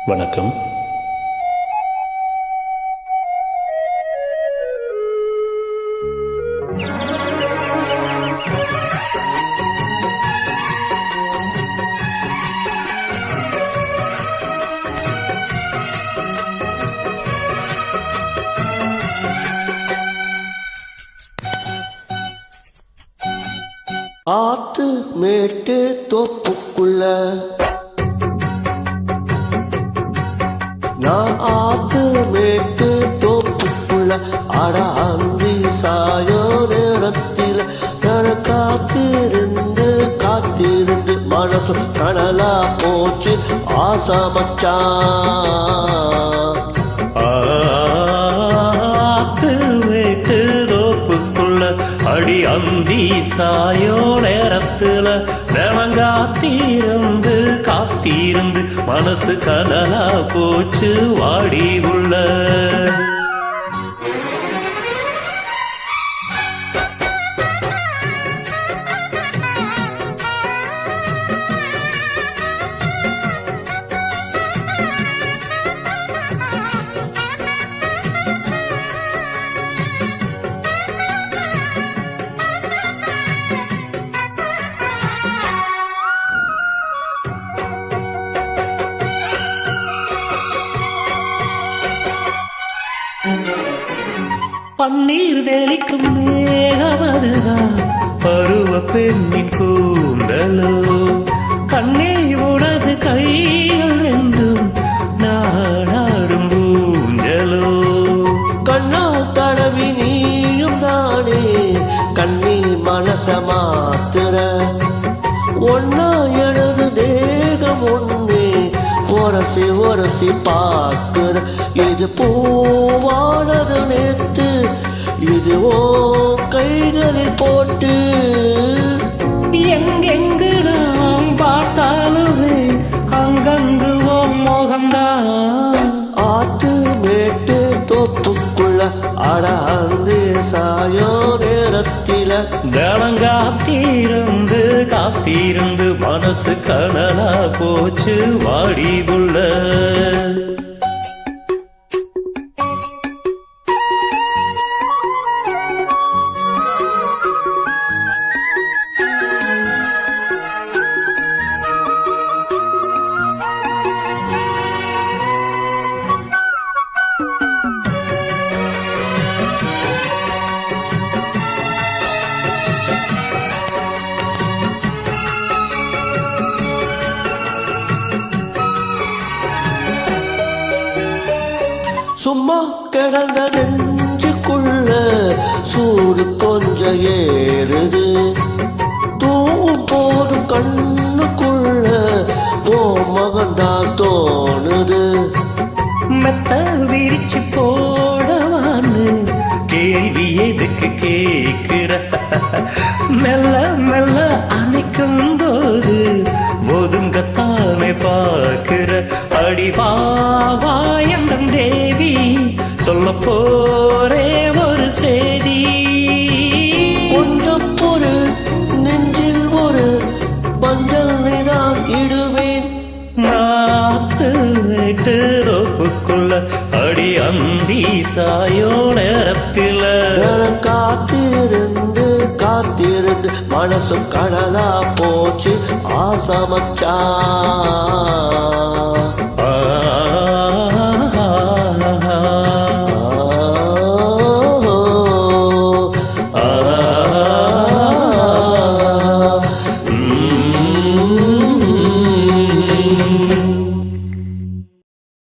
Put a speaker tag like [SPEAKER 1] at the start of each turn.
[SPEAKER 1] வணக்கம்.
[SPEAKER 2] ஆத்து மேட்டு தோப்புக்குள்ள நான் ஆத்து மேட்டு தோப்புக்குள்ள அட அந்தி சாயோ நேரத்தில் காத்திருந்து காத்திருந்து மனசு கடலா போச்சு ஆசமச்சான்.
[SPEAKER 1] ஆத்து மேட்டு தோப்புக்குள்ள அடி அந்தி சாயோ நேரத்துல காத்திருந்து காத்திருந்து மனசு கனலா போச்சு வாடி உள்ள. பன்னீர் வேலிக்கும் மேகமதுதான் பருவ பெண்ணின் கூந்தலோ கண்ணே உனது கைகள் ரெண்டும் நாடாடும் ஊஞ்சலோ.
[SPEAKER 2] கண்ணா தடவி நீயும் தானே கண்ணி மனச மாத்துற ஒன்னா எனது தேகம் ஒன்னே ஒரசி ஒரசி பார்க்கிற இது பூவானது நேத்து இது ஓ கைகளில் போட்டு
[SPEAKER 1] எங்கெங்கு நாம் பார்த்தாலுமே அங்கங்கு ஓ மோகம்தான்.
[SPEAKER 2] ஆத்து மேட்டு தோப்புக்குள்ள அடாந்து சாயோ நேரத்தில
[SPEAKER 1] காத்திருந்து காத்திருந்து மனசு கனலா போச்சு வாடி உள்ள.
[SPEAKER 2] சும்மா கிடந்த நெஞ்சுக்குள்ள சூடு கொஞ்சம் ஏறுது தூங்கும் போதும் கண்ணுக்குள்ள ஓ மகன்தான் தோணுது.
[SPEAKER 1] மெத்த விரிச்சு போடவான்னு கேள்வி எதுக்கு கேட்கிற மெல்ல மெல்ல அணைக்கும் போது ஒதுங்கத்தானே பார்க்கிற அடிவாவா எந்தம் தேவி சொல்ல போரே ஒரு செய்தி.
[SPEAKER 2] கொஞ்சம் ஒரு நெஞ்சில் ஒரு பஞ்சல் நான் இடுவேன்.
[SPEAKER 1] நாத்து வீட்டு ரோப்புக்குள்ள அடி அந்தி சாயோ நேரத்தில
[SPEAKER 2] காத்திருந்து காத்திருந்து மனசு கடலா போச்சு ஆசமச்சான்.